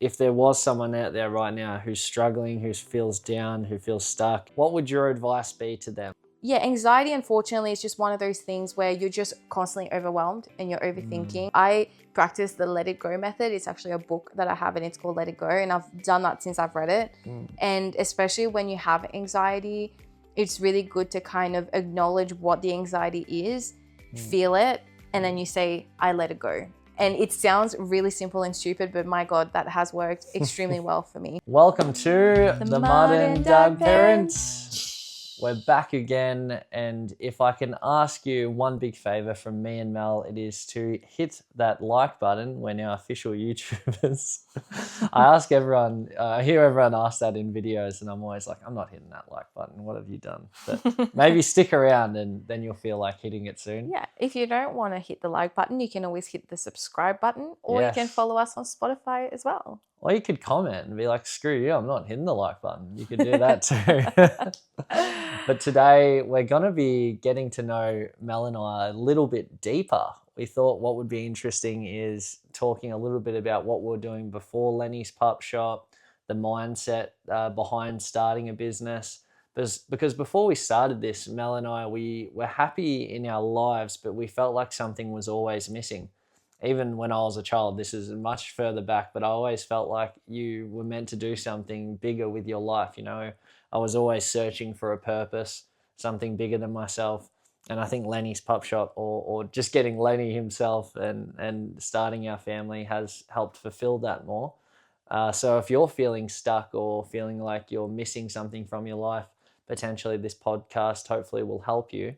if there was someone out there right now who's struggling, who feels down, who feels stuck, what would your advice be to them? Yeah, anxiety, unfortunately, is just one of those things where you're just constantly overwhelmed and you're overthinking. I practice the Let It Go method. It's actually a book that I have and it's called Let It Go. And I've done that since I've read it. And especially when you have anxiety, it's really good to kind of acknowledge what the anxiety is, feel it, and then you say, I let it go. And it sounds really simple and stupid, but my God, that has worked extremely well for me. Welcome to the Modern Dog Parents. We're back again, and if I can ask you one big favor from me and Mel, it is to hit that like button. We're now official YouTubers. I ask everyone, I hear everyone ask that in videos, and I'm always like, I'm not hitting that like button. What have you done? But maybe stick around, and then you'll feel like hitting it soon. Yeah, if you don't want to hit the like button, you can always hit the subscribe button, or you can follow us on Spotify as well. Or you could comment and be like, screw you, I'm not hitting the like button. You could do that too. But today we're going to be getting to know Mel and I a little bit deeper. We thought what would be interesting is talking a little bit about what we were doing before Lenny's Pup Shop, the mindset behind starting a business. Because before we started this, Mel and I, we were happy in our lives, but we felt like something was always missing. Even when I was a child, this is much further back, but I always felt like you were meant to do something bigger with your life. You know, I was always searching for a purpose, something bigger than myself. And I think Lenny's Pup Shop or just getting Lenny himself and starting our family has helped fulfill that more. So if you're feeling stuck or feeling like you're missing something from your life, potentially this podcast hopefully will help you.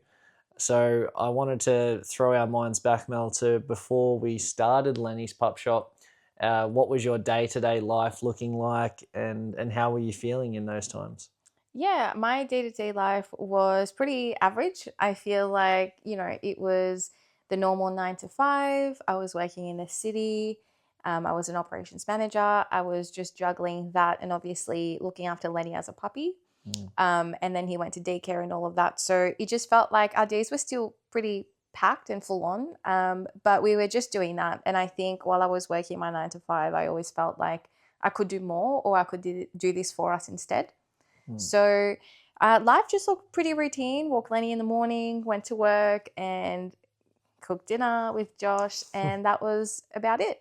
So I wanted to throw our minds back, Mel, to before we started Lenny's Pup Shop. What was your day-to-day life looking like, and how were you feeling in those times? Yeah, my day-to-day life was pretty average. I feel like, it was the normal 9 to 5. I was working in the city. I was an operations manager. I was just juggling that and obviously looking after Lenny as a puppy. And then he went to daycare and all of that. So it just felt like our days were still pretty packed and full on. But we were just doing that. And I think while I was working my 9 to 5, I always felt like I could do more or I could do this for us instead. So life just looked pretty routine. Walked Lenny in the morning, went to work and cooked dinner with Josh. And that was about it.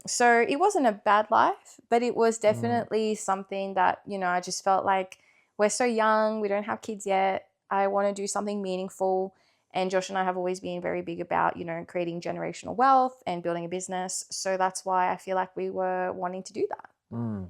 So it wasn't a bad life, but it was definitely something that, I just felt like we're so young, we don't have kids yet. I want to do something meaningful. And Josh and I have always been very big about, creating generational wealth and building a business. So that's why I feel like we were wanting to do that.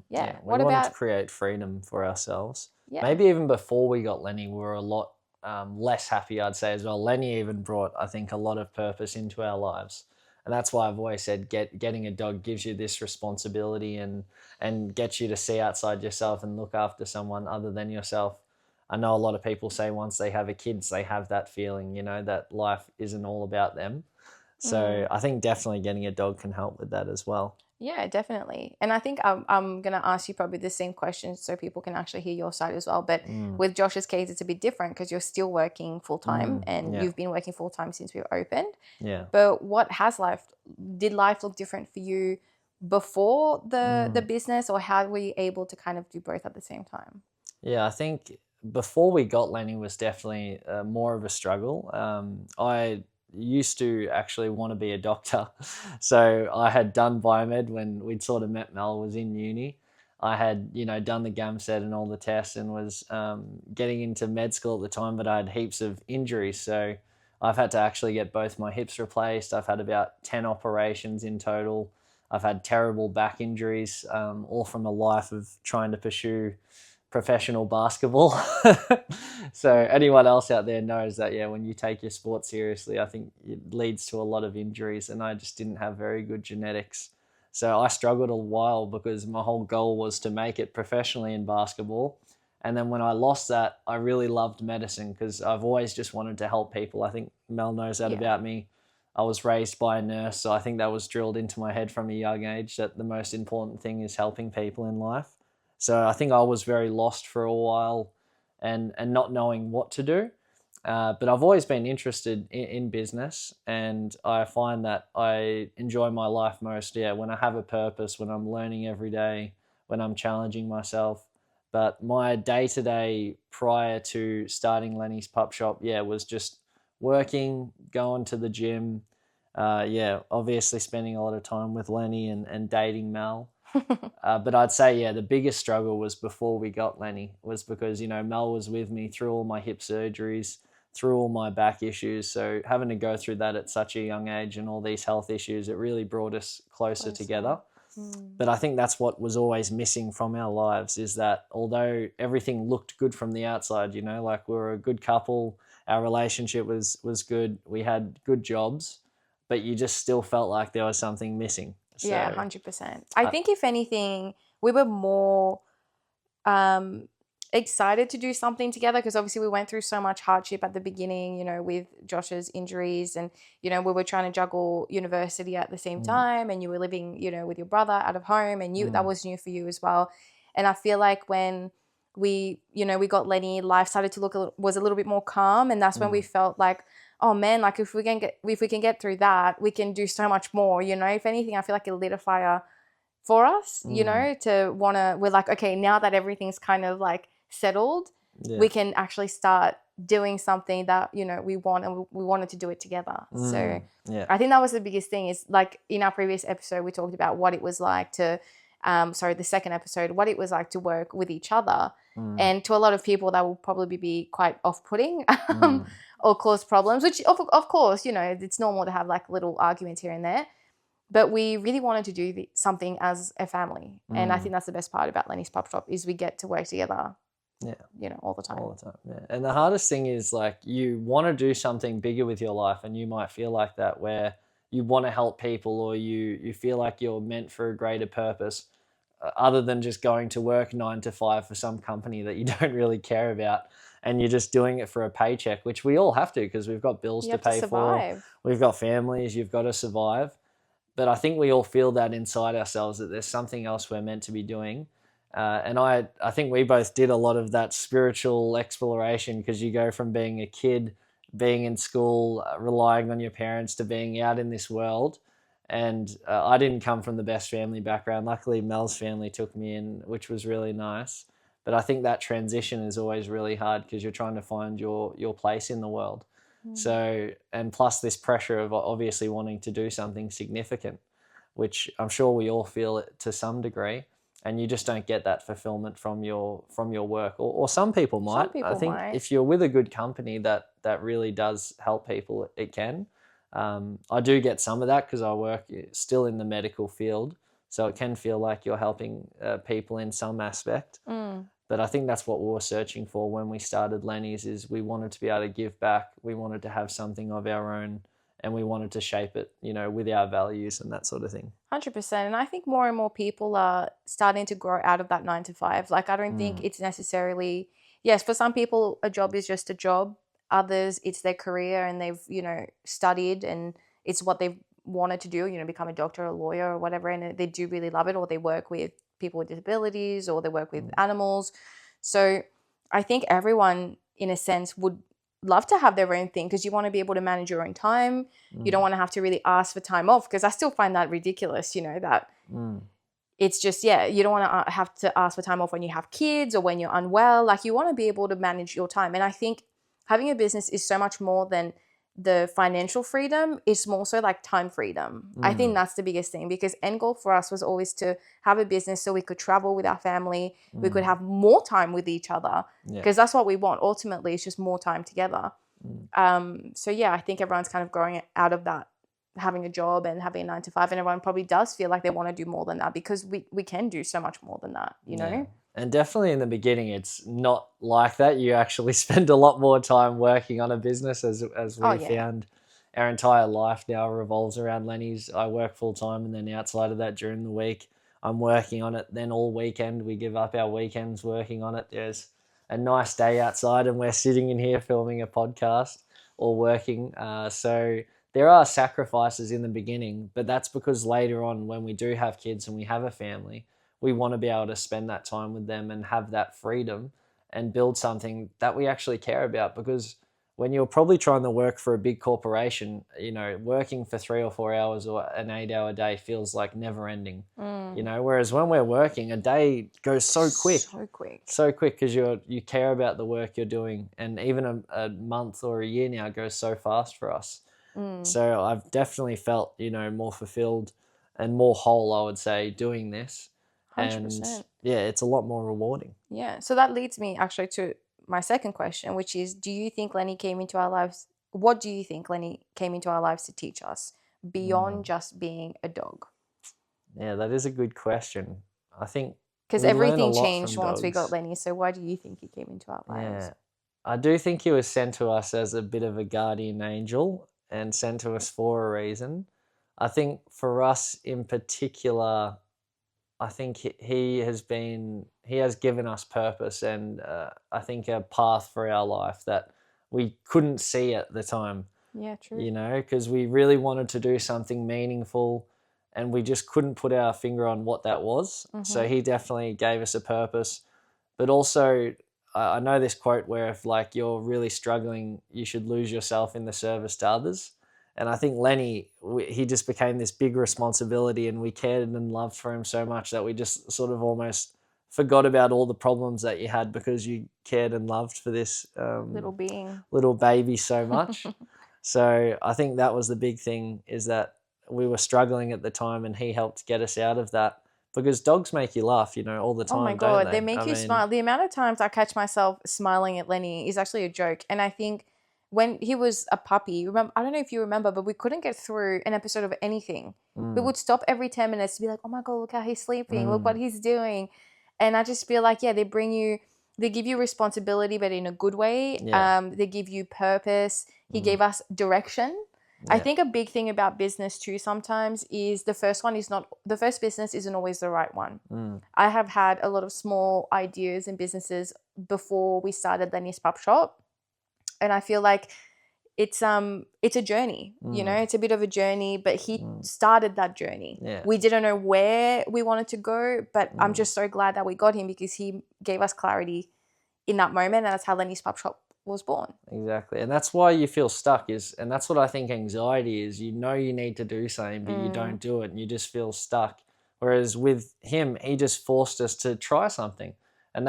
Yeah. We wanted to create freedom for ourselves. Yeah. Maybe even before we got Lenny, we were a lot less happy, I'd say, as well. Lenny even brought, I think, a lot of purpose into our lives. And that's why I've always said getting a dog gives you this responsibility and gets you to see outside yourself and look after someone other than yourself. I know a lot of people say once they have a kid, they have that feeling, that life isn't all about them. So I think definitely getting a dog can help with that as well. Yeah, definitely. And I think I'm going to ask you probably the same question so people can actually hear your side as well. But with Josh's case, it's a bit different because you're still working full-time and you've been working full-time since we've opened. Yeah. But did life look different for you before the business, or how were you able to kind of do both at the same time? Yeah, I think before we got Lenny was definitely more of a struggle. I used to actually want to be a doctor. So I had done biomed when we'd sort of met. Mel was in uni. I had, done the GAMSET and all the tests and was getting into med school at the time, but I had heaps of injuries. So I've had to actually get both my hips replaced. I've had about 10 operations in total. I've had terrible back injuries, all from a life of trying to pursue professional basketball. So anyone else out there knows that, when you take your sport seriously, I think it leads to a lot of injuries, and I just didn't have very good genetics. So I struggled a while because my whole goal was to make it professionally in basketball. And then when I lost that, I really loved medicine because I've always just wanted to help people. I think Mel knows that about me. I was raised by a nurse, so I think that was drilled into my head from a young age that the most important thing is helping people in life. So I think I was very lost for a while and not knowing what to do. But I've always been interested in business, and I find that I enjoy my life most, when I have a purpose, when I'm learning every day, when I'm challenging myself. But my day to day prior to starting Lenny's Pup Shop, was just working, going to the gym. Obviously spending a lot of time with Lenny and dating Mel. But I'd say, the biggest struggle was before we got Lenny, was because, Mel was with me through all my hip surgeries, through all my back issues. So having to go through that at such a young age and all these health issues, it really brought us closer together. But I think that's what was always missing from our lives, is that although everything looked good from the outside, like we were a good couple, our relationship was good, we had good jobs, but you just still felt like there was something missing. So, Yeah, 100%. I think if anything, we were more excited to do something together, because obviously we went through so much hardship at the beginning, with Josh's injuries, and, we were trying to juggle university at the same time, and you were living, with your brother out of home, and that was new for you as well. And I feel like when we got Lenny, life started to was a little bit more calm, and that's when we felt like, oh man, like if we can get through that, we can do so much more. If anything, I feel like it lit a fire for us, we're like, okay, now that everything's kind of like settled, we can actually start doing something that, we want, and we wanted to do it together. So I think that was the biggest thing, is like in our previous episode, we talked about what it was like to, the second episode, what it was like to work with each other. And to a lot of people, that will probably be quite off-putting or cause problems, which of course, it's normal to have like little arguments here and there. But we really wanted to do something as a family. And I think that's the best part about Lenny's Pup Shop, is we get to work together, all the time. All the time, yeah. And the hardest thing is, like, you want to do something bigger with your life, and you might feel like that, where you want to help people, or you feel like you're meant for a greater purpose, other than just going to work 9 to 5 for some company that you don't really care about, and you're just doing it for a paycheck, which we all have to, because we've got bills to pay for, we've got families, you've got to survive. But I think we all feel that inside ourselves, that there's something else we're meant to be doing. And I think we both did a lot of that spiritual exploration, because you go from being a kid, being in school, relying on your parents, to being out in this world. And I didn't come from the best family background. Luckily, Mel's family took me in, which was really nice. But I think that transition is always really hard, because you're trying to find your place in the world. So, and plus this pressure of obviously wanting to do something significant, which I'm sure we all feel it to some degree, and you just don't get that fulfillment from your work, or some people might. I think if you're with a good company that really does help people, it can. I do get some of that, because I work still in the medical field, so it can feel like you're helping people in some aspect. But I think that's what we were searching for when we started Lenny's, is we wanted to be able to give back. We wanted to have something of our own, and we wanted to shape it, with our values and that sort of thing. 100%. And I think more and more people are starting to grow out of that 9 to 5. Like, I don't think it's necessarily, yes, for some people, a job is just a job. Others, it's their career, and they've, studied, and it's what they've wanted to do, become a doctor, a lawyer, or whatever. And they do really love it, or they work with people with disabilities, or they work with animals. So I think everyone, in a sense, would love to have their own thing, because you want to be able to manage your own time. You don't want to have to really ask for time off, because I still find that ridiculous, that it's just, you don't want to have to ask for time off when you have kids or when you're unwell. Like, you want to be able to manage your time. And I think having a business is so much more than the financial freedom. It's more so like time freedom. I think that's the biggest thing, because end goal for us was always to have a business so we could travel with our family, we could have more time with each other, because that's what we want. Ultimately, it's just more time together. So I think everyone's kind of growing out of that, having a job and having a 9 to 5, and everyone probably does feel like they want to do more than that, because we can do so much more than that, know? And definitely in the beginning, it's not like that. You actually spend a lot more time working on a business, as we found. Our entire life now revolves around Lenny's. I work full time, and then outside of that, during the week, I'm working on it. Then all weekend, we give up our weekends working on it. There's a nice day outside, and we're sitting in here filming a podcast or working. So there are sacrifices in the beginning, but that's because later on, when we do have kids and we have a family, we want to be able to spend that time with them and have that freedom and build something that we actually care about, because when you're probably trying to work for a big corporation, you know, working for 3 or 4 hours or an 8 hour day feels like never ending, you know, whereas when we're working, a day goes so quick. So quick because you care about the work you're doing, and even a month or a year now goes so fast for us. So I've definitely felt, you know, more fulfilled and more whole, I would say, doing this. 100%. And yeah, it's a lot more rewarding. Yeah. So that leads me actually to my second question, which is, do you think Lenny came into our lives? What do you think Lenny came into our lives to teach us beyond just being a dog? Yeah, that is a good question. I think because we learn a everything lot changed from once we got dogs. Lenny. So why do you think he came into our lives? Yeah, I do think he was sent to us as a bit of a guardian angel and sent to us for a reason. I think for us in particular, I think he has given us purpose and I think a path for our life that we couldn't see at the time. Yeah, true. You know, because we really wanted to do something meaningful and we just couldn't put our finger on what that was. So he definitely gave us a purpose. But also, I know this quote where if like you're really struggling, you should lose yourself in the service to others. And I think Lenny, he just became this big responsibility, and we cared and loved for him so much that we just sort of almost forgot about all the problems that you had because you cared and loved for this little baby so much. So I think that was the big thing, is that we were struggling at the time and he helped get us out of that, because dogs make you laugh, you know, all the time. Oh my God, they make you smile. The amount of times I catch myself smiling at Lenny is actually a joke. And I think when he was a puppy, remember, I don't know if you remember, but we couldn't get through an episode of anything. We would stop every 10 minutes to be like, oh my God, look how he's sleeping. Look what he's doing. And I just feel like, yeah, they give you responsibility, but in a good way. Yeah. They give you purpose. He gave us direction. I think a big thing about business too sometimes is the first business isn't always the right one. I have had a lot of small ideas and businesses before we started Lenny's Pup Shop. And I feel like it's a journey, you know, it's a bit of a journey, but he started that journey. Yeah. We didn't know where we wanted to go, but I'm just so glad that we got him, because he gave us clarity in that moment. And that's how Lenny's Pup Shop was born. Exactly. And that's why you feel stuck, and that's what I think anxiety is. You know you need to do something, but you don't do it and you just feel stuck. Whereas with him, he just forced us to try something. And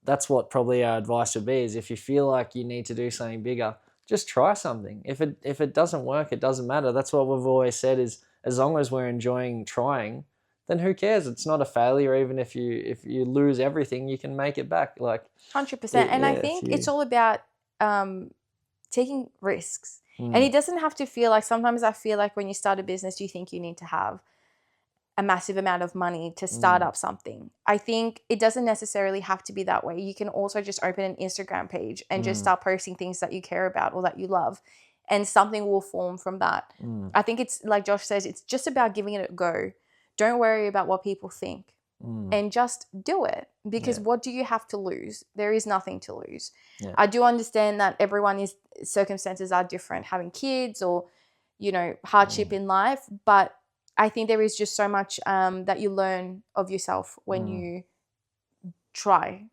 that's what probably our advice would be, is if you feel like you need to do something bigger, just try something. If it doesn't work, it doesn't matter. That's what we've always said, is as long as we're enjoying trying, then who cares? It's not a failure. Even if you lose everything, you can make it back. Like 100%. And I think it's all about taking risks. And it doesn't have to feel like, sometimes I feel like when you start a business, you think you need to have a massive amount of money to start up something. I think it doesn't necessarily have to be that way. You can also just open an Instagram page and just start posting things that you care about or that you love, and something will form from that. I think it's like Josh says, it's just about giving it a go. Don't worry about what people think. And just do it, because what do you have to lose? There is nothing to lose. I do understand that everyone's circumstances are different, having kids or, you know, hardship in life, but I think there is just so much that you learn of yourself when you try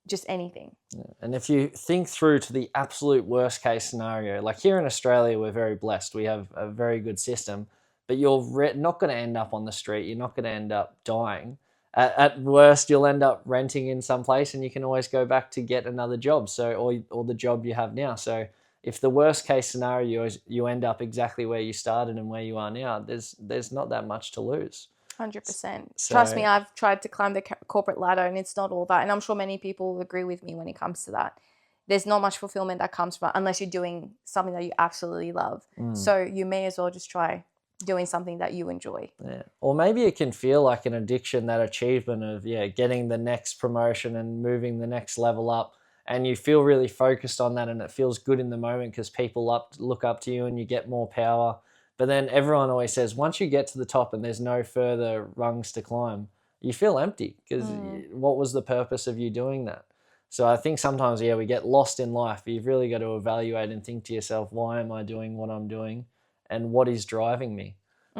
just anything. And if you think through to the absolute worst case scenario, like here in Australia, we're very blessed. We have a very good system, but you're not going to end up on the street. You're not going to end up dying. At worst, you'll end up renting in some place, and you can always go back to get another job. So, or the job you have now. So, if the worst case scenario is you end up exactly where you started and where you are now, there's not that much to lose. 100%. Trust me, I've tried to climb the corporate ladder, and it's not all that. And I'm sure many people will agree with me when it comes to that. There's not much fulfillment that comes from, unless you're doing something that you absolutely love. So you may as well just try doing something that you enjoy. Yeah. Or maybe it can feel like an addiction, that achievement of getting the next promotion and moving the next level up, and you feel really focused on that, and it feels good in the moment because people look up to you and you get more power. But then everyone always says, once you get to the top and there's no further rungs to climb, you feel empty, because what was the purpose of you doing that? So I think sometimes, we get lost in life. You've really got to evaluate and think to yourself, why am I doing what I'm doing? And what is driving me?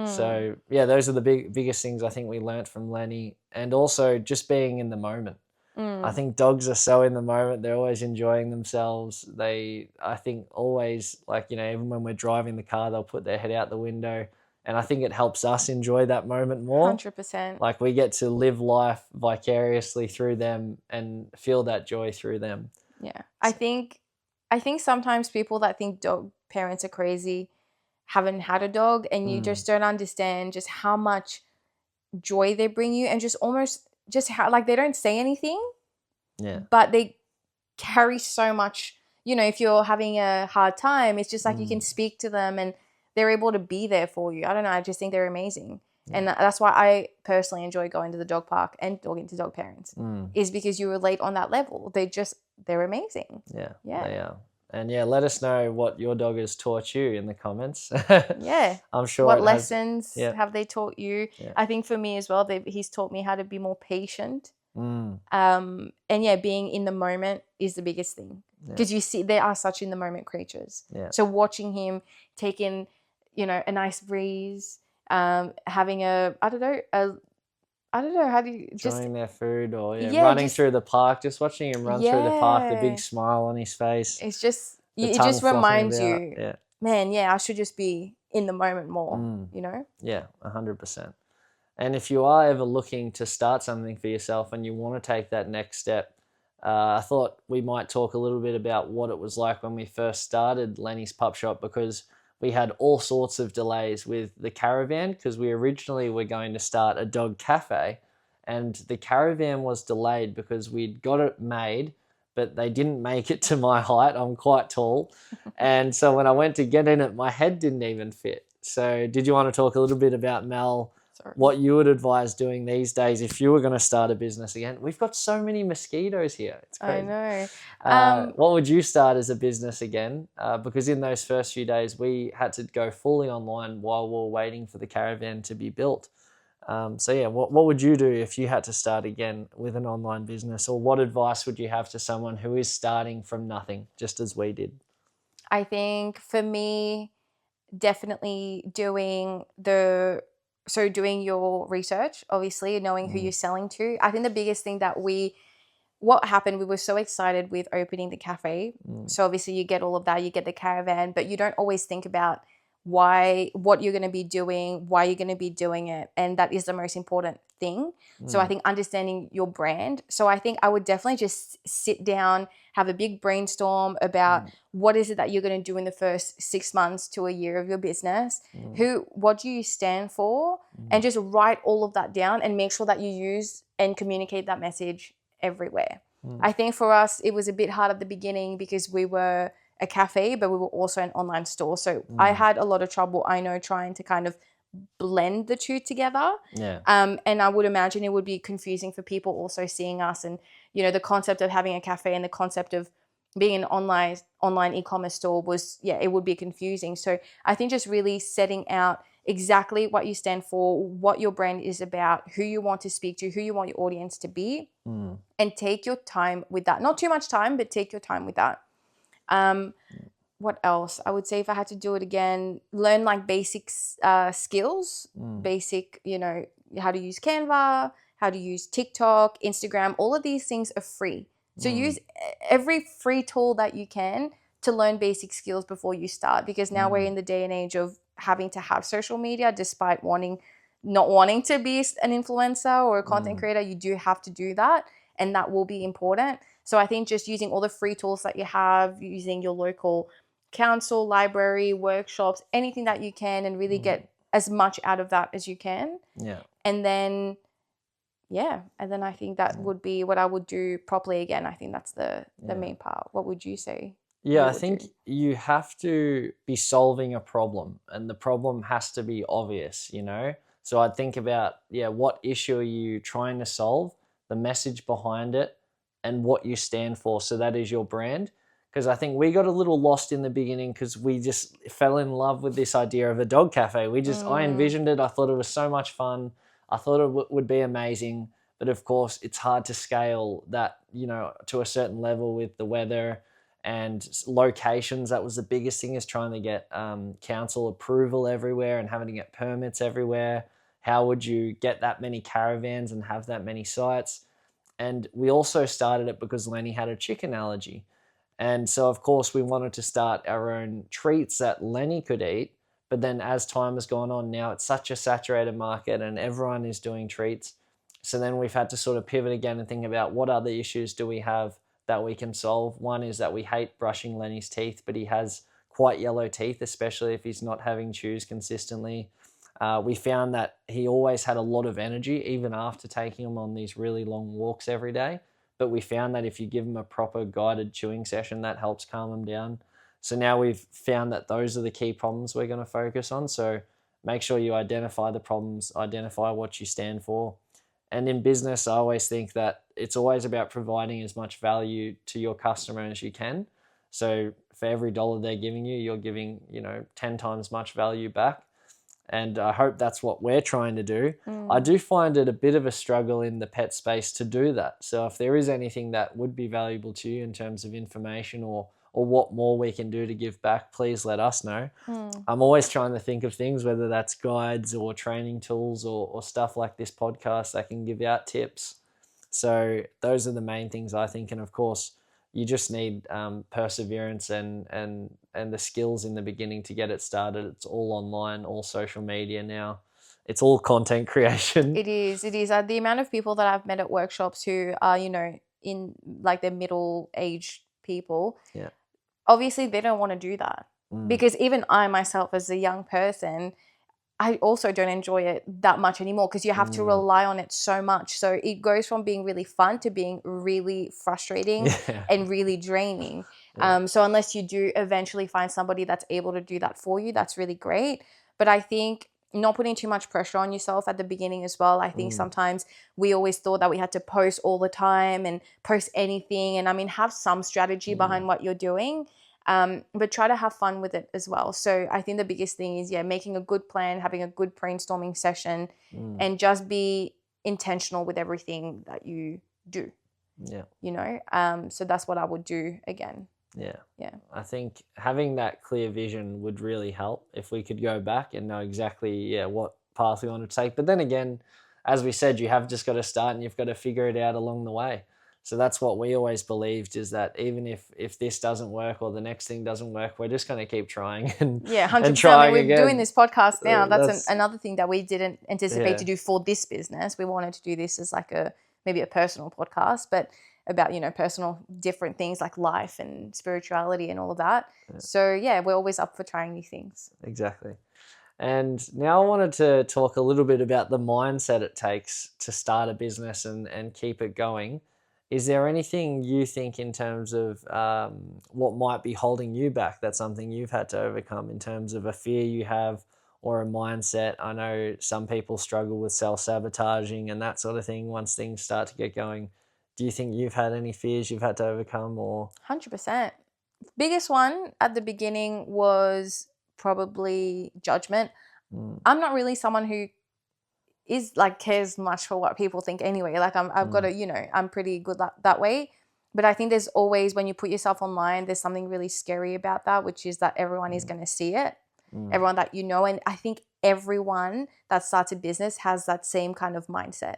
So, those are the biggest things I think we learnt from Lenny, and also just being in the moment. I think dogs are so in the moment. They're always enjoying themselves. I think always, like, even when we're driving the car, they'll put their head out the window. And I think it helps us enjoy that moment more. 100%. Like, we get to live life vicariously through them and feel that joy through them. Yeah. I think sometimes people that think dog parents are crazy haven't had a dog, and you just don't understand just how much joy they bring you, and just almost just how, like, they don't say anything, but they carry so much. If you're having a hard time, it's just like you can speak to them and they're able to be there for you. I don't know, I just think they're amazing. And that's why I personally enjoy going to the dog park and talking to dog parents, is because you relate on that level. They're amazing. Yeah, they are. And let us know what your dog has taught you in the comments. Yeah. I'm sure. What lessons have they taught you? Yeah. I think for me as well, he's taught me how to be more patient. And being in the moment is the biggest thing, because you see they are such in the moment creatures. So watching him taking, a nice breeze, having I don't know how do you just enjoying their food, or running through the park, just watching him run through the park, the big smile on his face. It's just it just reminds you, man, I should just be in the moment more. 100%. And if you are ever looking to start something for yourself and you want to take that next step, I thought we might talk a little bit about what it was like when we first started Lenny's Pup Shop, because we had all sorts of delays with the caravan, because we originally were going to start a dog cafe, and the caravan was delayed because we'd got it made, but they didn't make it to my height. I'm quite tall. And so when I went to get in it, my head didn't even fit. So did you want to talk a little bit about, Mel, what you would advise doing these days if you were going to start a business again? We've got so many mosquitoes here. It's crazy. I know. What would you start as a business again? Because in those first few days, we had to go fully online while we were waiting for the caravan to be built. What would you do if you had to start again with an online business? Or what advice would you have to someone who is starting from nothing, just as we did? I think for me, definitely doing your research, obviously, knowing who you're selling to. I think the biggest thing what happened, we were so excited with opening the cafe. So obviously you get all of that, you get the caravan, but you don't always think about what you're going to be doing, why you're going to be doing it. And that is the most important thing. So I think understanding your brand. So I think I would definitely just sit down, have a big brainstorm about what is it that you're going to do in the first 6 months to a year of your business. What do you stand for? And just write all of that down and make sure that you use and communicate that message everywhere. I think for us, it was a bit hard at the beginning because we were a cafe, but we were also an online store. So I had a lot of trouble, I know, trying to kind of blend the two together. And I would imagine it would be confusing for people also seeing us, and the concept of having a cafe and the concept of being an online e-commerce store it would be confusing. So I think just really setting out exactly what you stand for, what your brand is about, who you want to speak to, who you want your audience to be, and take your time with that. Not too much time, but take your time with that. What else? I would say if I had to do it again, learn like basic skills, basic, how to use Canva, how to use TikTok, Instagram. All of these things are free. So use every free tool that you can to learn basic skills before you start, because now we're in the day and age of having to have social media despite not wanting to be an influencer or a content creator. You do have to do that, and that will be important. So I think just using all the free tools that you have, using your local council, library, workshops, anything that you can, and really get as much out of that as you can. And then I think that would be what I would do properly again. I think that's the main part. What would you say? I think you have to be solving a problem, and the problem has to be obvious, So I'd think about, what issue are you trying to solve, the message behind it, and what you stand for. So that is your brand. Because I think we got a little lost in the beginning because we just fell in love with this idea of a dog cafe. I envisioned it. I thought it was so much fun. I thought it would be amazing. But of course, it's hard to scale that, to a certain level with the weather and locations. That was the biggest thing, is trying to get council approval everywhere and having to get permits everywhere. How would you get that many caravans and have that many sites? And we also started it because Lenny had a chicken allergy. And so, of course, we wanted to start our own treats that Lenny could eat. But then as time has gone on, now it's such a saturated market and everyone is doing treats. So then we've had to sort of pivot again and think about what other issues do we have that we can solve. One is that we hate brushing Lenny's teeth, but he has quite yellow teeth, especially if he's not having chews consistently. We found that he always had a lot of energy, even after taking him on these really long walks every day. But we found that if you give him a proper guided chewing session, that helps calm him down. So now we've found that those are the key problems we're going to focus on. So make sure you identify the problems, identify what you stand for. And in business, I always think that it's always about providing as much value to your customer as you can. So for every dollar they're giving you, you're giving, 10 times much value back. And I hope that's what we're trying to do. I do find it a bit of a struggle in the pet space to do that. So if there is anything that would be valuable to you in terms of information or what more we can do to give back, please let us know. I'm always trying to think of things, whether that's guides or training tools or stuff like this podcast that can give out tips. So those are the main things I think. And of course, you just need perseverance and the skills in the beginning to get it started. It's all online, all social media now. It's all content creation. It is. The amount of people that I've met at workshops who are, in like their middle age people, Yeah. Obviously they don't want to do that. Because even I myself as a young person, I also don't enjoy it that much anymore because you have to rely on it so much. So it goes from being really fun to being really frustrating and really draining. So unless you do eventually find somebody that's able to do that for you, that's really great. But I think not putting too much pressure on yourself at the beginning as well. I think sometimes we always thought that we had to post all the time and post anything. And I mean, have some strategy behind what you're doing. But try to have fun with it as well. So I think the biggest thing is, making a good plan, having a good brainstorming session, and just be intentional with everything that you do. Yeah. So that's what I would do again. Yeah. Yeah. I think having that clear vision would really help if we could go back and know exactly, what path we want to take. But then again, as we said, you have just got to start and you've got to figure it out along the way. So that's what we always believed, is that even if this doesn't work or the next thing doesn't work, we're just going to keep trying and 100%. and trying we're again. doing this podcast now. That's another thing that we didn't anticipate to do for this business. We wanted to do this as like maybe a personal podcast, but about, personal different things like life and spirituality and all of that. Yeah. So we're always up for trying new things. Exactly. And now I wanted to talk a little bit about the mindset it takes to start a business and keep it going. Is there anything you think in terms of what might be holding you back? That's something you've had to overcome in terms of a fear you have or a mindset. I know some people struggle with self-sabotaging and that sort of thing once things start to get going. Do you think you've had any fears you've had to overcome? Or 100%. Biggest one at the beginning was probably judgment. I'm not really someone who is like cares much for what people think anyway. Like I've got to, I'm pretty good that way. But I think there's always, when you put yourself online, there's something really scary about that, which is that everyone is going to see it. Everyone that you know. And I think everyone that starts a business has that same kind of mindset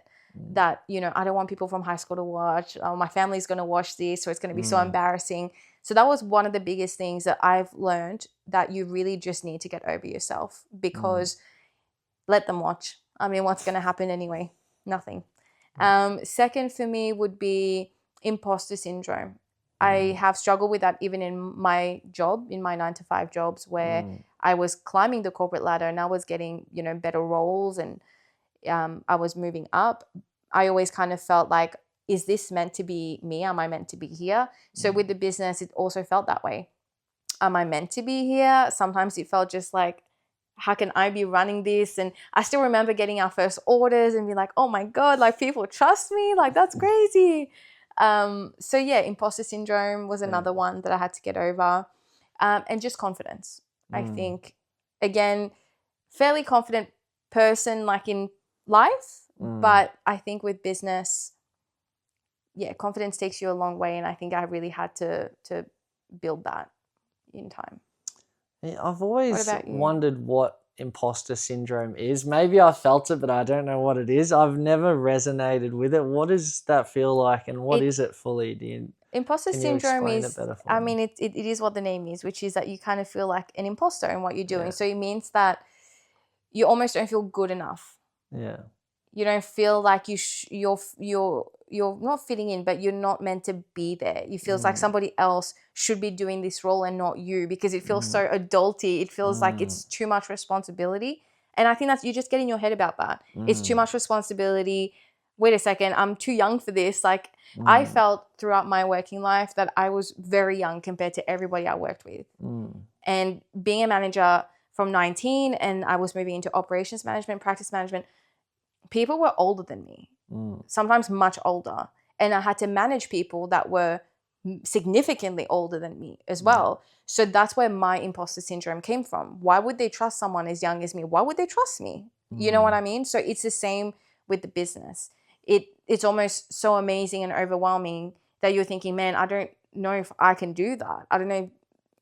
that, I don't want people from high school to watch. My family's going to watch this, so it's going to be so embarrassing. So that was one of the biggest things that I've learned, that you really just need to get over yourself, because let them watch. I mean, what's going to happen anyway? Nothing. Second for me would be imposter syndrome. I have struggled with that even in my job, in my 9-to-5 jobs, where I was climbing the corporate ladder and I was getting, better roles, and I was moving up. I always kind of felt like, is this meant to be me? Am I meant to be here? So with the business, it also felt that way. Am I meant to be here? Sometimes it felt just like, how can I be running this? And I still remember getting our first orders and be like, oh my God, like people trust me, like that's crazy. So imposter syndrome was another one that I had to get over. And just confidence. I think, again, fairly confident person like in life, but I think with business, confidence takes you a long way. And I think I really had to build that in time. Yeah, I've always wondered what imposter syndrome is. Maybe I felt it, but I don't know what it is. I've never resonated with it. What does that feel like, and what is it fully? Imposter Can you syndrome explain it is, better for I me? mean, it is what the name is, which is that you kind of feel like an imposter in what you're doing. Yeah. So it means that you almost don't feel good enough. Yeah. You don't feel like you're not fitting in, but you're not meant to be there. It feels like somebody else should be doing this role and not you, because it feels so adulty. It feels like it's too much responsibility. And I think that's, you just get in your head about that. It's too much responsibility. Wait a second, I'm too young for this. Like, I felt throughout my working life that I was very young compared to everybody I worked with. And being a manager from 19, and I was moving into operations management, practice management, people were older than me, sometimes much older. And I had to manage people that were significantly older than me as well. So that's where my imposter syndrome came from. Why would they trust someone as young as me? Why would they trust me? You know what I mean? So it's the same with the business. It's almost so amazing and overwhelming that you're thinking, man, I don't know if I can do that. I don't know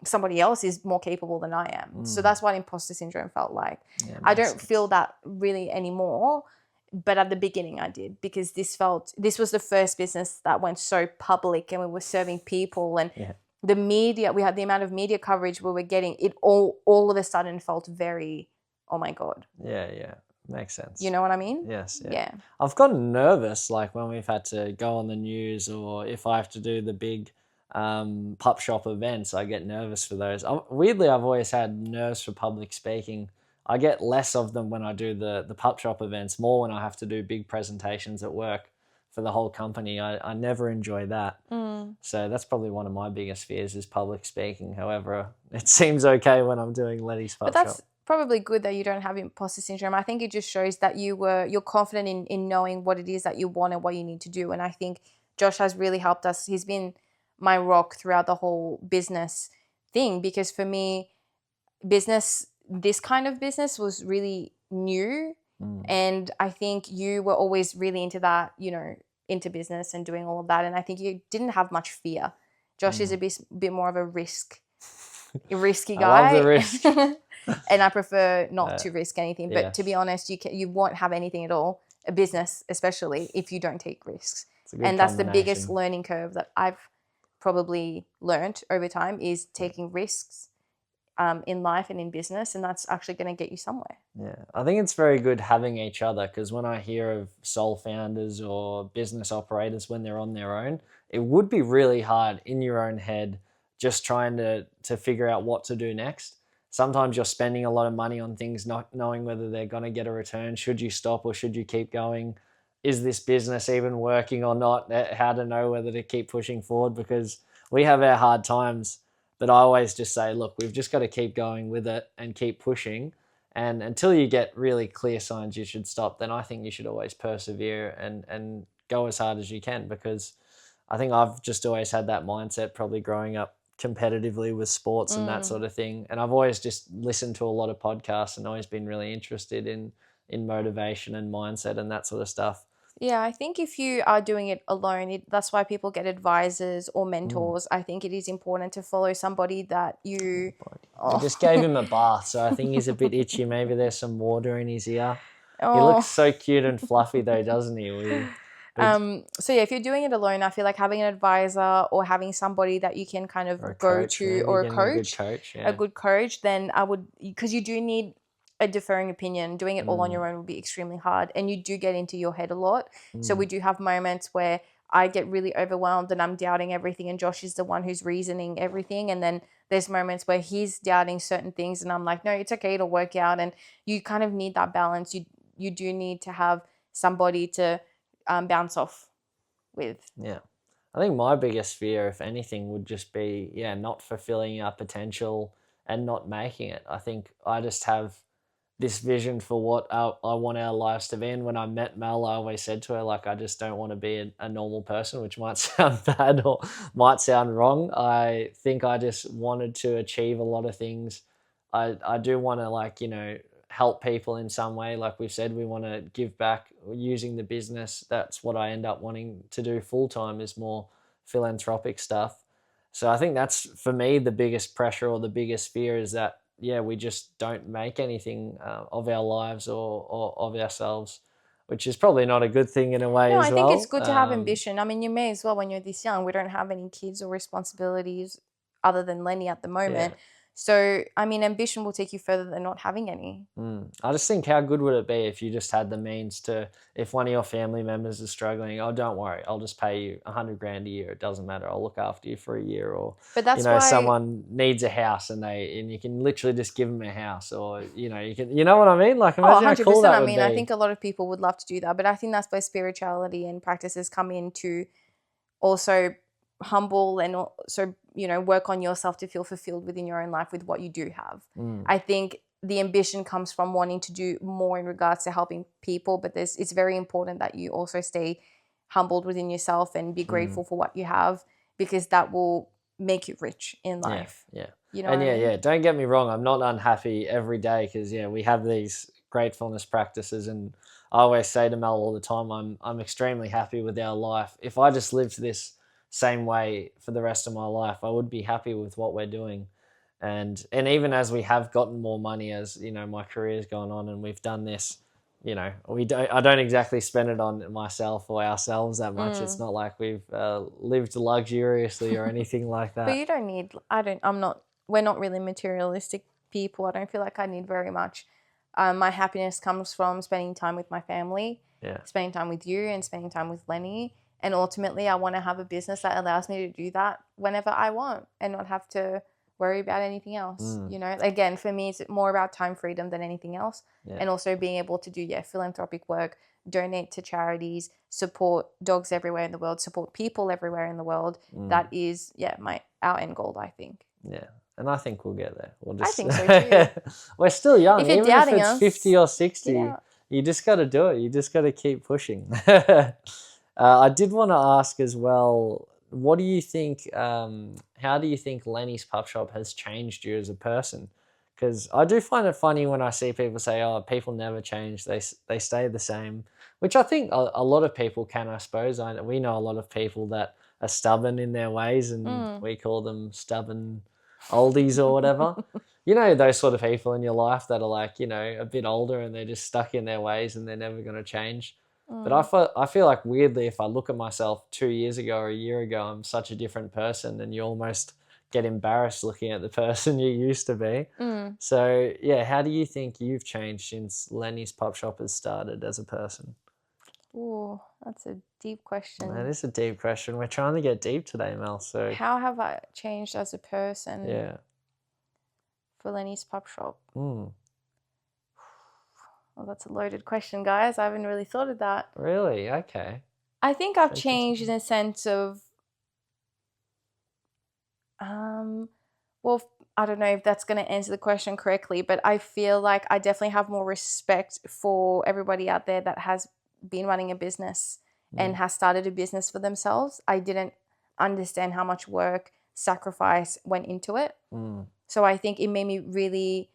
if somebody else is more capable than I am. So that's what imposter syndrome felt like. I don't feel that really anymore. But at the beginning I did, because this was the first business that went so public, and we were serving people, and the media, we had the amount of media coverage we were getting, it all of a sudden felt very, oh my God. Yeah. Makes sense. You know what I mean? Yes. Yeah. I've gotten nervous, like when we've had to go on the news, or if I have to do the big pup shop events, I get nervous for those. Weirdly, I've always had nerves for public speaking. I get less of them when I do the pup shop events, more when I have to do big presentations at work for the whole company. I never enjoy that. So that's probably one of my biggest fears, is public speaking. However, it seems okay when I'm doing Lenny's pup But that's shop. probably good that you don't have imposter syndrome. I think it just shows that you're confident in knowing what it is that you want and what you need to do. And I think Josh has really helped us. He's been my rock throughout the whole business thing, because for me, this kind of business was really new. And I think you were always really into that, into business and doing all of that. And I think you didn't have much fear. Josh is a bit more of a risky guy. I love the risk. And I prefer not to risk anything. But to be honest, you won't have anything at all, a business especially, if you don't take risks. And that's the biggest learning curve that I've probably learned over time, is taking risks in life and in business, and that's actually going to get you somewhere. Yeah, I think it's very good having each other, because when I hear of sole founders or business operators when they're on their own, it would be really hard in your own head, just trying to figure out what to do next. Sometimes you're spending a lot of money on things, not knowing whether they're going to get a return. Should you stop or should you keep going? Is this business even working or not? How to know whether to keep pushing forward, because we have our hard times. But I always just say, look, we've just got to keep going with it and keep pushing. And until you get really clear signs you should stop, then I think you should always persevere and go as hard as you can, because I think I've just always had that mindset, probably growing up competitively with sports and that sort of thing. And I've always just listened to a lot of podcasts and always been really interested in motivation and mindset and that sort of stuff. Yeah, I think if you are doing it alone, that's why people get advisors or mentors. I think it is important to follow somebody that you... I just gave him a bath, so I think he's a bit itchy. Maybe there's some water in his ear. He looks so cute and fluffy though, doesn't he? So yeah, if you're doing it alone, I feel like having an advisor or having somebody that you can kind of go to, or a good coach, then I would, because you do need a differing opinion. Doing it all on your own would be extremely hard, and you do get into your head a lot. So we do have moments where I get really overwhelmed and I'm doubting everything, and Josh is the one who's reasoning everything. And then there's moments where he's doubting certain things and I'm like, no, it's okay, it'll work out. And you kind of need that balance. You do need to have somebody to bounce off with. Yeah. I think my biggest fear, if anything, would just be, not fulfilling our potential and not making it. I think I just have this vision for what I want our lives to be. And when I met Mel, I always said to her, like, I just don't want to be a normal person, which might sound bad or might sound wrong. I think I just wanted to achieve a lot of things. I do want to, help people in some way. Like we've said, we want to give back using the business. That's what I end up wanting to do full time, is more philanthropic stuff. So I think that's, for me, the biggest pressure or the biggest fear, is that we just don't make anything of our lives or of ourselves, which is probably not a good thing in a way No, as I think it's well. good to have ambition. I mean, you may as well when you're this young. We don't have any kids or responsibilities other than Lenny at the Yeah. moment. So, I mean, ambition will take you further than not having any. I just think, how good would it be if you just had the means to, if one of your family members is struggling, oh, don't worry, I'll just pay you 100 grand a year. It doesn't matter. I'll look after you for a year. Or, But that's why, someone needs a house and you can literally just give them a house, or, you know what I mean? Like, oh, imagine how cool 100%. that I would mean, I be. think a lot of people would love to do that. But I think that's where spirituality and practices come in to also humble and also, work on yourself to feel fulfilled within your own life with what you do have. I think the ambition comes from wanting to do more in regards to helping people, but it's very important that you also stay humbled within yourself and be grateful for what you have, because that will make you rich in life. Yeah. You know And what I mean? don't get me wrong, I'm not unhappy every day, because we have these gratefulness practices, and I always say to Mel all the time, I'm extremely happy with our life. If I just lived this same way for the rest of my life, I would be happy with what we're doing. And even as we have gotten more money, as my career's gone on and we've done this, I don't exactly spend it on myself or ourselves that much. It's not like we've lived luxuriously or anything like But that. you don't need, I'm not, we're not really materialistic people. I don't feel like I need very much. My happiness comes from spending time with my family, spending time with you, and spending time with Lenny. And ultimately, I want to have a business that allows me to do that whenever I want and not have to worry about anything else. Again, for me, it's more about time freedom than anything else. And also being able to do, philanthropic work, donate to charities, support dogs everywhere in the world, support people everywhere in the world. That is, our end goal, I think. Yeah. And I think we'll get there. We'll I just think so too. we're still young. If you're Even if doubting it's us, 50 or 60, you just got to do it. You just got to keep pushing. I did want to ask as well, what do you think, how do you think Lenny's Pup Shop has changed you as a person? Because I do find it funny when I see people say, oh, people never change. They stay the same, which I think a lot of people can, I suppose. We know a lot of people that are stubborn in their ways, and we call them stubborn oldies or whatever. Those sort of people in your life that are like, a bit older and they're just stuck in their ways and they're never going to change. But I feel like, weirdly, if I look at myself 2 years ago or a year ago, I'm such a different person, and you almost get embarrassed looking at the person you used to be. So, how do you think you've changed since Lenny's Pup Shop has started as a person? Oh, that's a deep question. That is a deep question. We're trying to get deep today, Mel. So how have I changed as a person? Yeah. For Lenny's Pup Shop. Mm. Well, that's a loaded question, guys. I haven't really thought of that. Really? Okay. I think I've changed in a sense of, well, I don't know if that's going to answer the question correctly, but I feel like I definitely have more respect for everybody out there that has been running a business and has started a business for themselves. I didn't understand how much work, sacrifice went into it. So I think it made me really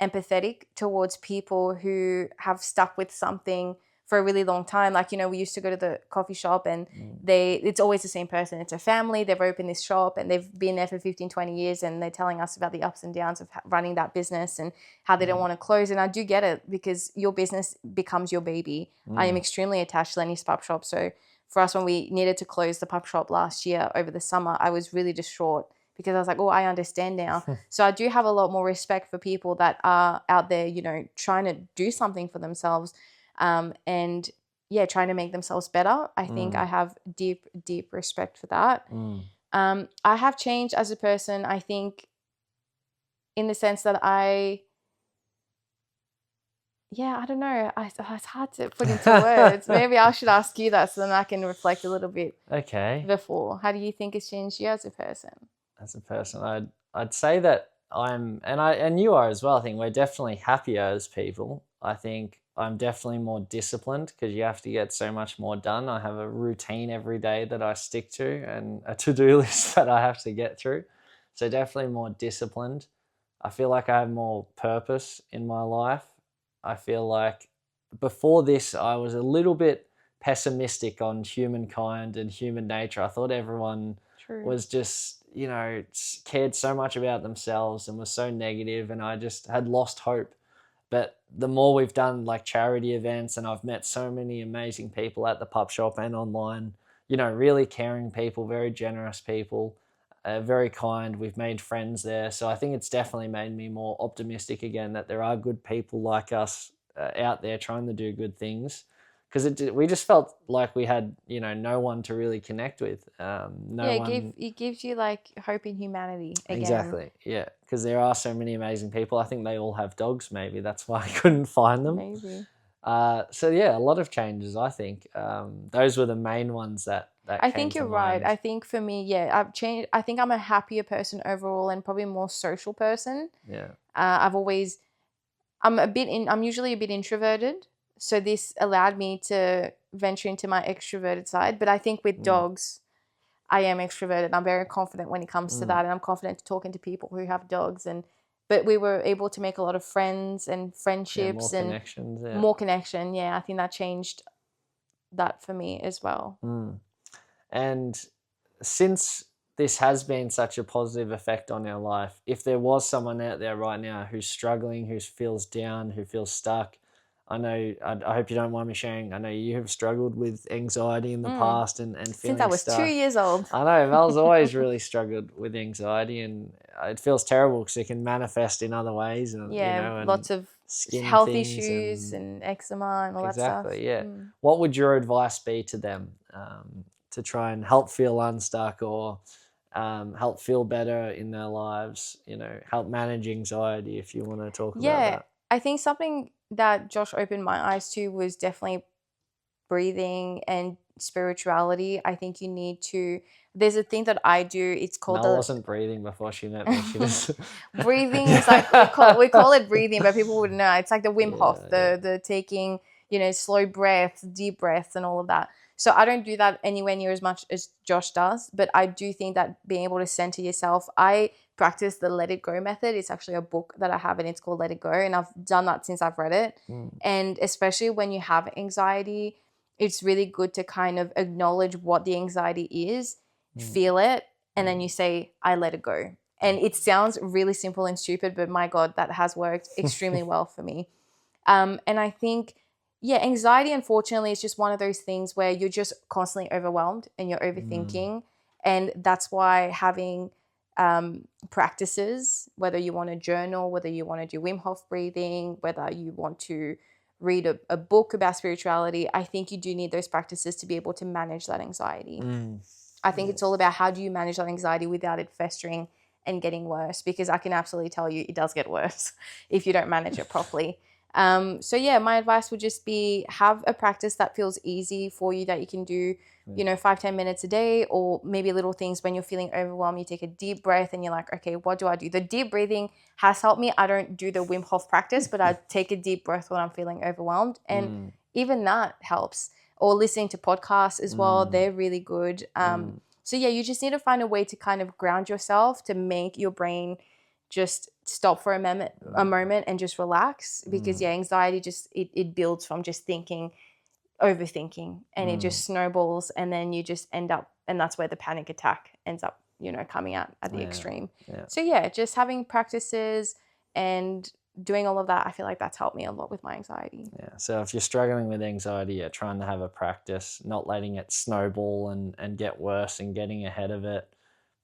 empathetic towards people who have stuck with something for a really long time. Like, we used to go to the coffee shop and it's always the same person. It's a family. They've opened this shop and they've been there for 15, 20 years, and they're telling us about the ups and downs of running that business and how they don't want to close. And I do get it, because your business becomes your baby. I am extremely attached to Lenny's Pup Shop. So for us, when we needed to close the pup shop last year over the summer, I was really distraught, because I was like, oh, I understand now. So I do have a lot more respect for people that are out there, trying to do something for themselves, and trying to make themselves better. I think I have deep, deep respect for that. I have changed as a person, I think, in the sense that I don't know. It's hard to put into words. Maybe I should ask you that so then I can reflect a little bit. Okay. Before. How do you think it's changed you as a person? As a person, I'd say that and you are as well. I think we're definitely happier as people. I think I'm definitely more disciplined, because you have to get so much more done. I have a routine every day that I stick to, and a to-do list that I have to get through. So definitely more disciplined. I feel like I have more purpose in my life. I feel like before this, I was a little bit pessimistic on humankind and human nature. I thought everyone was just, cared so much about themselves and was so negative, and I just had lost hope. But the more we've done like charity events, and I've met so many amazing people at the pup shop and online, really caring people, very generous people, very kind. We've made friends there. So I think it's definitely made me more optimistic again that there are good people like us out there trying to do good things. Because we just felt like we had, no one to really connect with. No Yeah, one. it gives you like hope in humanity again. Exactly. Yeah. Because there are so many amazing people. I think they all have dogs, maybe. That's why I couldn't find them. Maybe. So yeah, a lot of changes. I think those were the main ones that I came think to you're right. I mind. think for me, yeah, I've changed. I think I'm a happier person overall and probably a more social person. Yeah. I've always, I'm usually a bit introverted. So this allowed me to venture into my extroverted side. But I think with Mm, dogs, I am extroverted. I'm very confident when it comes to mm. that. And I'm confident talking to people who have dogs. But we were able to make a lot of friends and Yeah, more friendships and connections. Yeah. more connection. Yeah, I think that changed that for me as well. Mm. And since this has been such a positive effect on our life, if there was someone out there right now who's struggling, who feels down, who feels stuck, I hope you don't mind me sharing. I know you have struggled with anxiety in the Mm. past and Since I feeling was two stuck. years old. I know Mel's always really struggled with anxiety, and it feels terrible because it can manifest in other ways, and Yeah, and lots of skin health things issues and and eczema and all that stuff. exactly, yeah. Mm. What would your advice be to them to try and help feel unstuck or help feel better in their lives? Help manage anxiety if you want to talk about Yeah, that. I think something that Josh opened my eyes to was definitely breathing and spirituality. I think you need to. There's a thing that I do. It's called Mel the wasn't breathing before she met me. She just breathing is like we call it breathing, but people wouldn't know. It's like the Wim Hof, yeah, yeah. the taking slow breaths, deep breaths, and all of that. So I don't do that anywhere near as much as Josh does, but I do think that being able to center yourself, I practice the Let It Go method. It's actually a book that I have, and it's called Let It Go, and I've done that since I've read it. Mm, And especially when you have anxiety, it's really good to kind of acknowledge what the anxiety is, mm, feel it, and then mm. you say, I let it go. And it sounds really simple and stupid, but my God, that has worked extremely well for me. And I think, yeah, anxiety, unfortunately, is just one of those things where you're just constantly overwhelmed and you're Mm, overthinking. And that's why having practices, whether you want to journal, whether you want to do Wim Hof breathing, whether you want to read a book about spirituality, I think you do need those practices to be able to manage that anxiety. mm. I think Yeah. it's all about how do you manage that anxiety without it festering and getting worse, because I can absolutely tell you it does get worse if you don't manage it properly. So yeah, my advice would just be have a practice that feels easy for you that you can do, 5-10 minutes a day, or maybe little things when you're feeling overwhelmed, you take a deep breath and you're like, okay, what do I do? The deep breathing has helped me. I don't do the Wim Hof practice, but I take a deep breath when I'm feeling overwhelmed. And Mm, even that helps. Or listening to podcasts as well, mm, they're really good. mm, So yeah, you just need to find a way to kind of ground yourself to make your brain just stop for a moment and just relax, because mm, yeah, anxiety just it builds from just thinking, overthinking, and it mm. just snowballs, and then you just end up, and that's where the panic attack ends up, coming out at the Yeah, extreme. yeah. So yeah, just having practices and doing all of that, I feel like that's helped me a lot with my anxiety. Yeah. So if you're struggling with anxiety, yeah, trying to have a practice, not letting it snowball and get worse and getting ahead of it.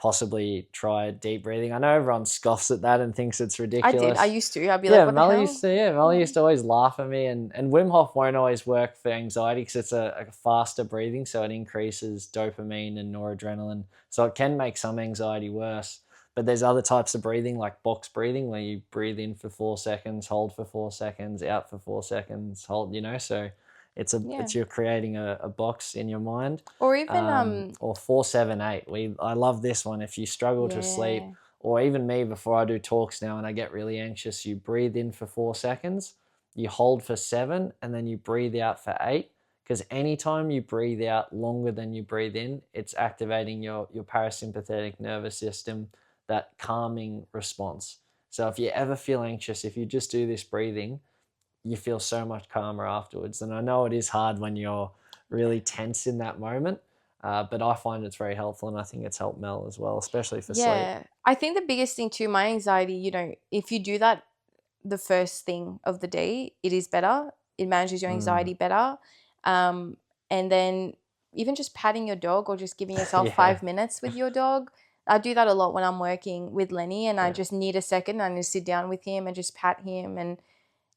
Possibly try deep breathing. I know everyone scoffs at that and thinks it's I ridiculous. used to. I'd be like, Yeah, what the Melly used hell? to. Yeah, Melly used to always laugh at me, and Wim Hof won't always work for anxiety because it's a faster breathing, so it increases dopamine and noradrenaline, so it can make some anxiety worse. But there's other types of breathing, like box breathing, where you breathe in for 4 seconds, hold for 4 seconds, out for 4 seconds, hold. So Yeah. it's you're creating a box in your mind. Or even Or 4-7-8. I love this one. If you struggle to sleep, yeah. or even me before I do talks now and I get really anxious, you breathe in for 4 seconds, you hold for 7, and then you breathe out for 8. Because anytime you breathe out longer than you breathe in, it's activating your parasympathetic nervous system, that calming response. So if you ever feel anxious, if you just do this breathing, you feel so much calmer afterwards. And I know it is hard when you're really tense in that moment. But I find it's very helpful, and I think it's helped Mel as well, especially for sleep. Yeah. I think the biggest thing too, my anxiety, if you do that the first thing of the day, it is better. It manages your anxiety better. Um, and then even just patting your dog or just giving yourself Yeah. 5 minutes with your dog. I do that a lot when I'm working with Lenny and I Yeah. just need a second. I need to sit down with him and just pat him, and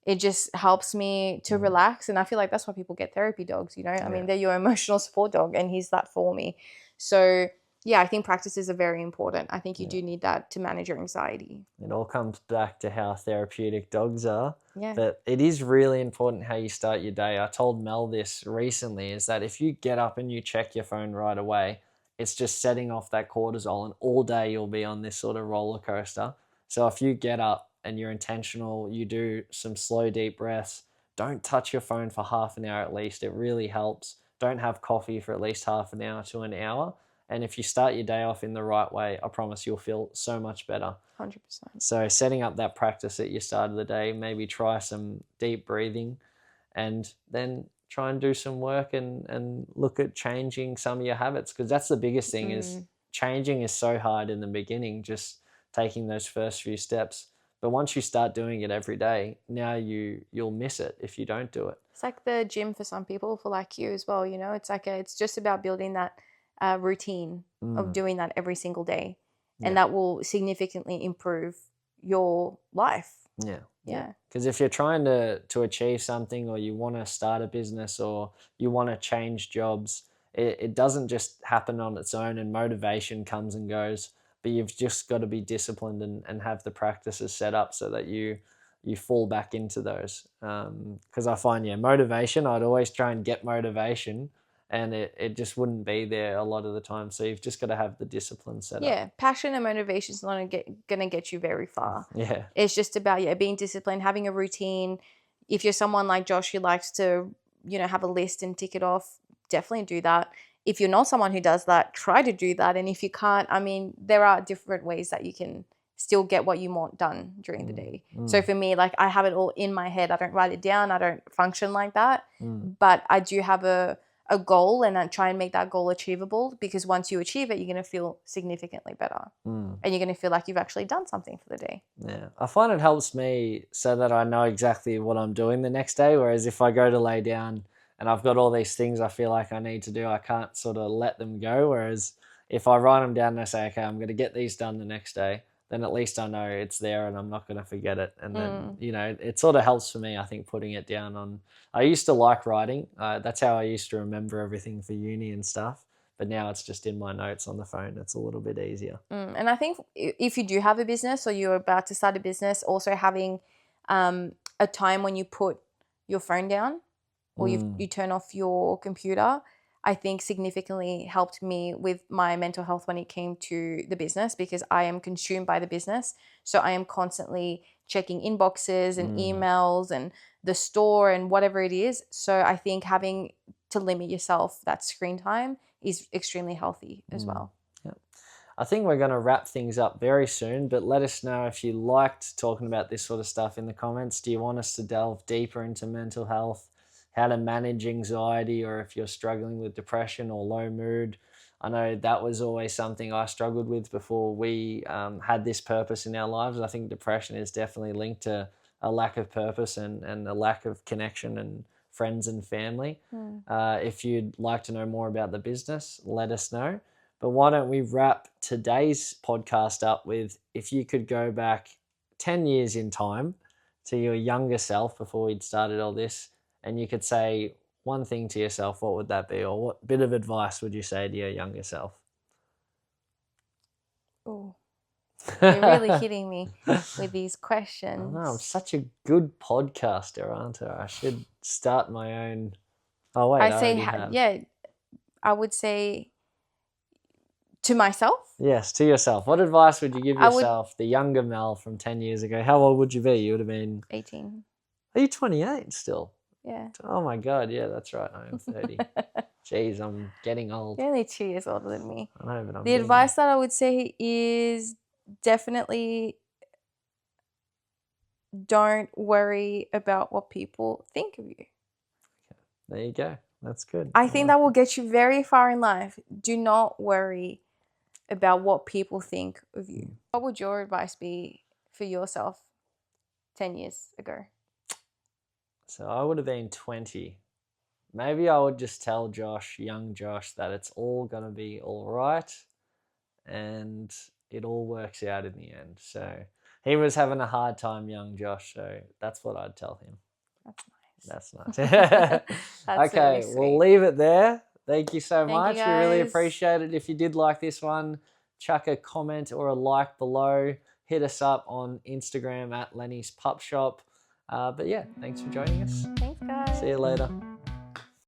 it just helps me to relax. And I feel like that's why people get therapy dogs, I mean, they're your emotional support dog, and he's that for me. So yeah, I think practices are very important. I think you do need that to manage your anxiety. It all comes back to how therapeutic dogs are. Yeah. But it is really important how you start your day. I told Mel this recently, is that if you get up and you check your phone right away, it's just setting off that cortisol, and all day you'll be on this sort of roller coaster. So if you get up and you're intentional, you do some slow, deep breaths, don't touch your phone for half an hour at least. It really helps. Don't have coffee for at least half an hour to an hour. And if you start your day off in the right way, I promise you'll feel so much better. 100%. So setting up that practice at your start of the day, maybe try some deep breathing, and then try and do some work and look at changing some of your habits, because that's the biggest thing. Is changing is so hard in the beginning, just taking those first few steps. But once you start doing it every day, now you'll miss it if you don't do it. It's like the gym for some people, for like you as well. It's like it's just about building that routine of doing that every single day, and that will significantly improve your life. Yeah. Because if you're trying to achieve something, or you want to start a business, or you want to change jobs, it doesn't just happen on its own, and motivation comes and goes. But you've just got to be disciplined and have the practices set up so that you fall back into those. Because I find, motivation, I'd always try and get motivation, and it just wouldn't be there a lot of the time. So you've just got to have the discipline set up. Yeah, passion and motivation is not gonna get you very far. Yeah. It's just about being disciplined, having a routine. If you're someone like Josh who likes to, have a list and tick it off, definitely do that. If you're not someone who does that, try to do that. And if you can't, I mean, there are different ways that you can still get what you want done during the day. So for me, like, I have it all in my head. I don't write it down. I don't function like that. But I do have a goal, and I try and make that goal achievable, because once you achieve it, you're going to feel significantly better, and you're going to feel like you've actually done something for the day. Yeah, I find it helps me so that I know exactly what I'm doing the next day. Whereas if I go to lay down and I've got all these things I feel like I need to do, I can't sort of let them go. Whereas if I write them down and I say, okay, I'm going to get these done the next day, then at least I know it's there and I'm not going to forget it. And then, it sort of helps for me, I think, putting it down on. I used to like writing. That's how I used to remember everything for uni and stuff. But now it's just in my notes on the phone. It's a little bit easier. And I think if you do have a business, or you're about to start a business, also having a time when you put your phone down, or you turn off your computer, I think significantly helped me with my mental health when it came to the business, because I am consumed by the business. So I am constantly checking inboxes and emails and the store and whatever it is. So I think having to limit yourself that screen time is extremely healthy as well. Yep. I think we're going to wrap things up very soon, but let us know if you liked talking about this sort of stuff in the comments. Do you want us to delve deeper into mental health, how to manage anxiety, or if you're struggling with depression or low mood? I know that was always something I struggled with before we had this purpose in our lives. I think depression is definitely linked to a lack of purpose and a lack of connection and friends and family. If you'd like to know more about the business, let us know. But why don't we wrap today's podcast up with, if you could go back 10 years in time to your younger self before we'd started all this, and you could say one thing to yourself, what would that be? Or what bit of advice would you say to your younger self? Oh, you're really hitting me with these questions. I know, I'm such a good podcaster, aren't I? I should start my own. Oh, wait, I already have. Yeah, I would say to myself. Yes, to yourself. What advice would you give yourself, the younger Mel from 10 years ago? How old would you be? You would have been 18. Are you 28 still? Yeah. Oh my God, yeah, that's right. I am 30. Jeez, I'm getting old. You're only 2 years older than me. I know, but I'm the advice that I would say is definitely don't worry about what people think of you. There you go. That's good. I think that will get you very far in life. Do not worry about what people think of you. What would your advice be for yourself 10 years ago? So I would have been 20. Maybe I would just tell Josh, young Josh, that it's all going to be all right and it all works out in the end. So he was having a hard time, young Josh. So that's what I'd tell him. That's That's nice. nice. That's Okay, really we'll sweet. leave it there. Thank you so Thank you, much. We really guys. appreciate it. If you did like this one, chuck a comment or a like below. Hit us up on Instagram at Lenny's Pup Shop. But yeah, thanks for joining us. Thanks, guys. See you later.